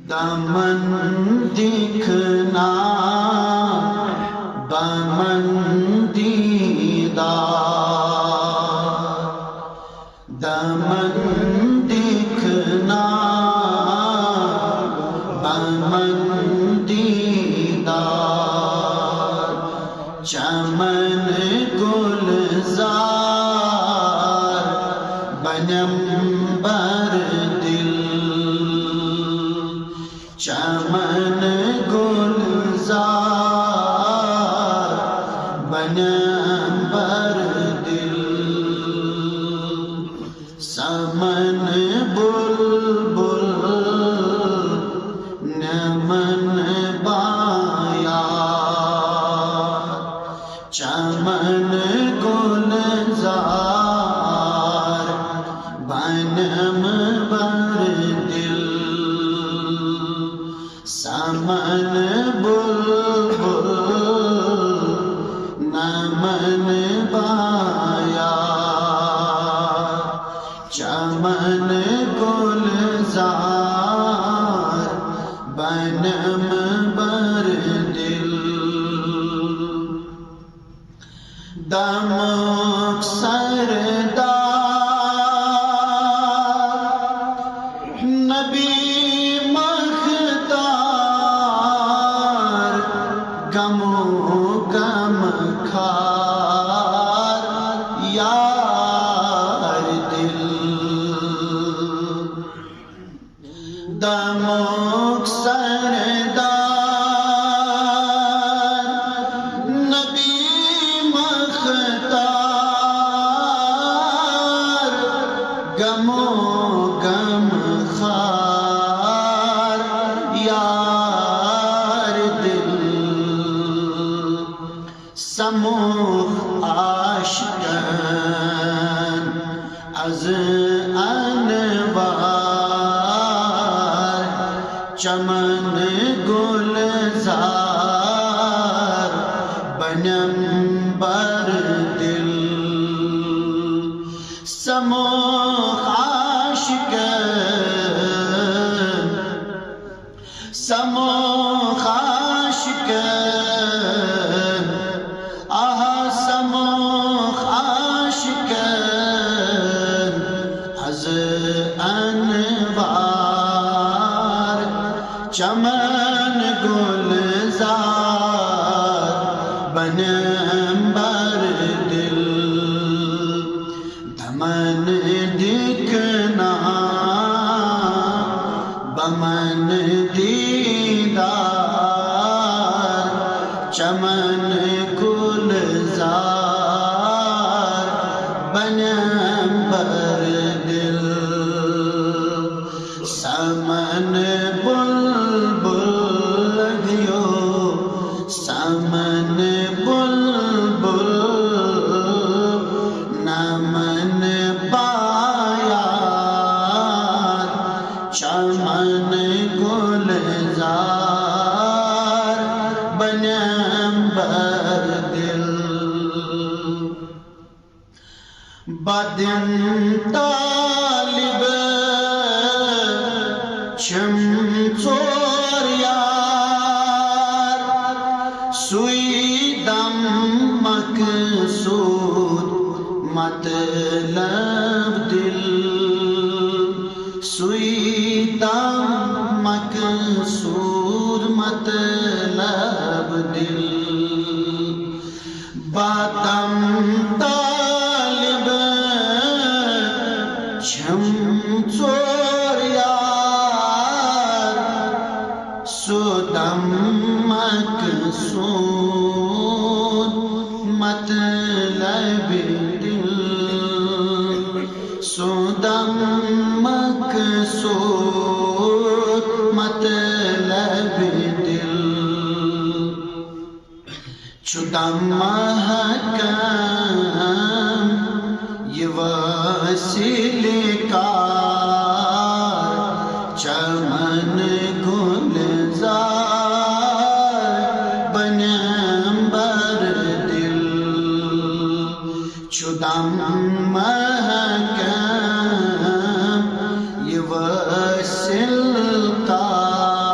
دامن دکھنا بمن دیدار، دامن دکھنا بمن دیدار، چمن گلزار بنم بر دل، چمن گلزار بنم بر دل، سمن بلبل نمن بایا، چمن گلزار بنم بر دل، سمن بلبل نمن بایا، چمن گلزار بنم بر دل، دمک سردار نبی مختار، غم و غم خار یار دل، دمک سردار نبی مختار، غم و غم خار یار دل، سموخ عاشقان از انوار، چمن گلزار بنم بر دل، سموخ عاشقان، سموخ عاشقان، آہا سموخ عاشقان از انوار، چمن گلزار بنم بر دل، دمن دکھنا بمن دیدار، چمن گلزار بنم بر دل، سمن بلبل دیو، سمن بلبل نمن بایا، چمن گلزار بنم بر دل، بدن طالب چم چور یار، سوی دم مقصود مطلب دل، سوی دم مقصود مطلب دل، بادم طالب چم چور یار، سودم مقصود مطلب دل، سودم مقصود مطلب دل، چودم محکم یہ وسیلے کار، چمن گلزار بنم بر دل، چودم محکم یہ وسیلے کار،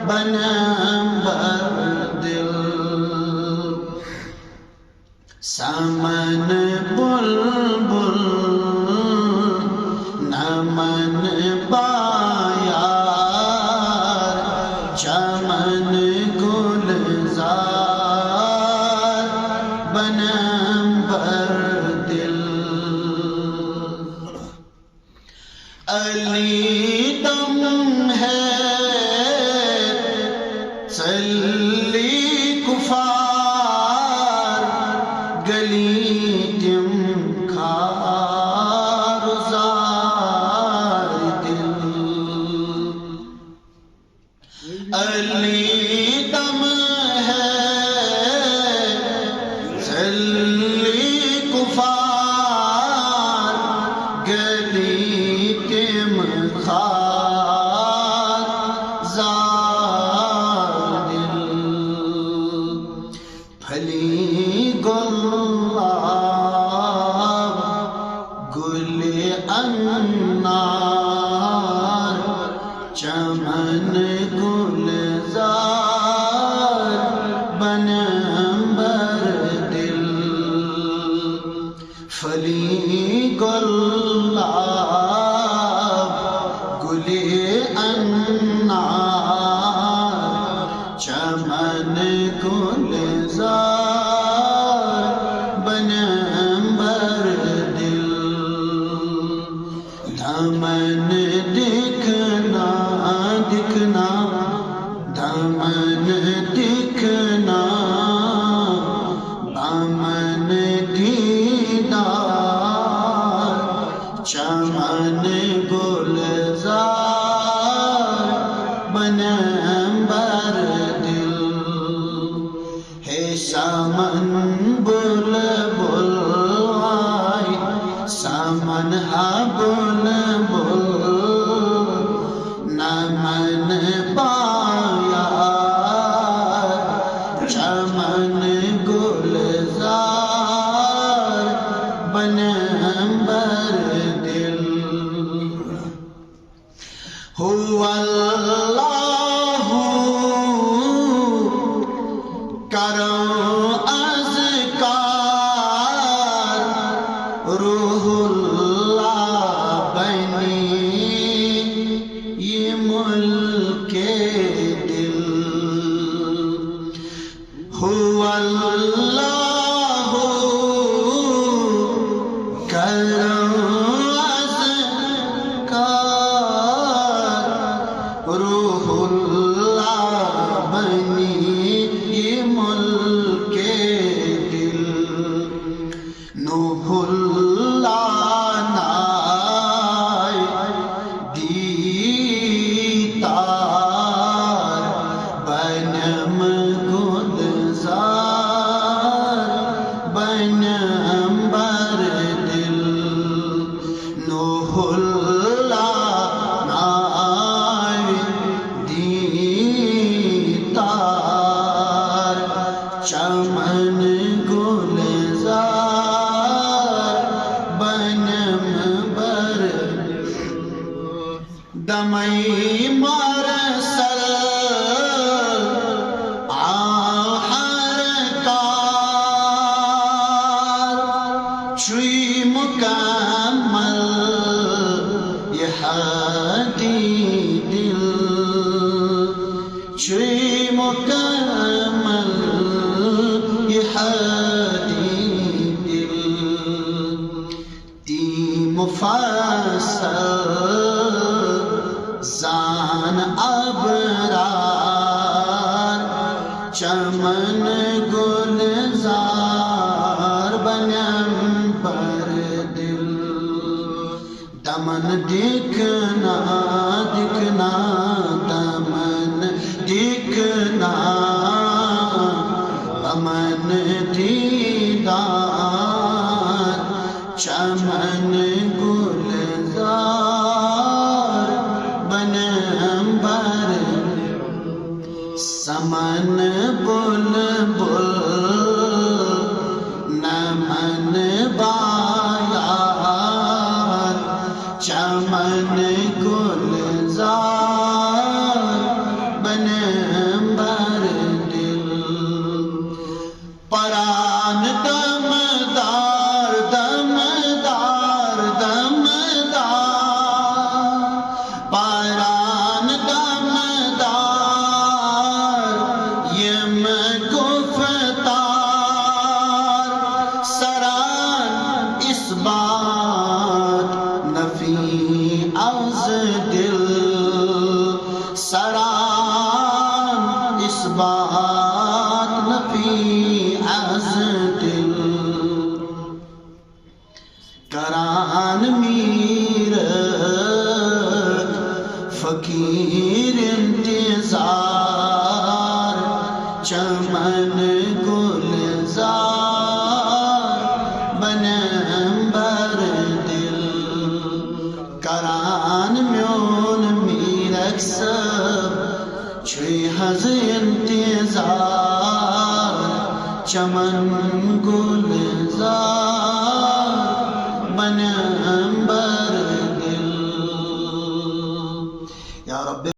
بنم بر دل سمن بلبل نمن بایار چمن گلزار بنم بر دل علی دم ہے چلی کفار گلی تم کھار زار دل علی دم ہے چلی کفار گلی تم کھار زار دل پھلی گلاب گل انار چمن گلزار بنم بر دل پھلی گلاب گل انار چمن گلزار بنم بر دل دامن دکھنا دکھنا دامن دکھنا دامن دیدار چمن گلزار بنم بر دل ہے سمن بلبل آئی سمن ہا بلبل نمن بایار چمن گلزار بنم بر دل هو اللہ کرو اذکار روح اللہ بنی یہ ملک دل هو اللہ کرو روح اللہ بنی یہ ملک دل نوح اللہ نائے دیتار بنم گلزار بنم بر دل نوح اللہ چمن گلزار بنم بر دمئی مرسل آہر کار چوئی مکمل یہ ہادی دل چوئی مکمل ہادی دل تی مفصل زان ابرار چمن گلزار بنم بر دل دمن دکھنا دکھنا دمن دکھنا امن دیدار چمن گلزار بنم بر سمن بلبل نمن بایار چمن گلزار بنم بات نفی از دل کران میر فقیر انتظار چمن گلزار بنمبر دل کران میون میرک سب چوی حز انتظار چمن گلزار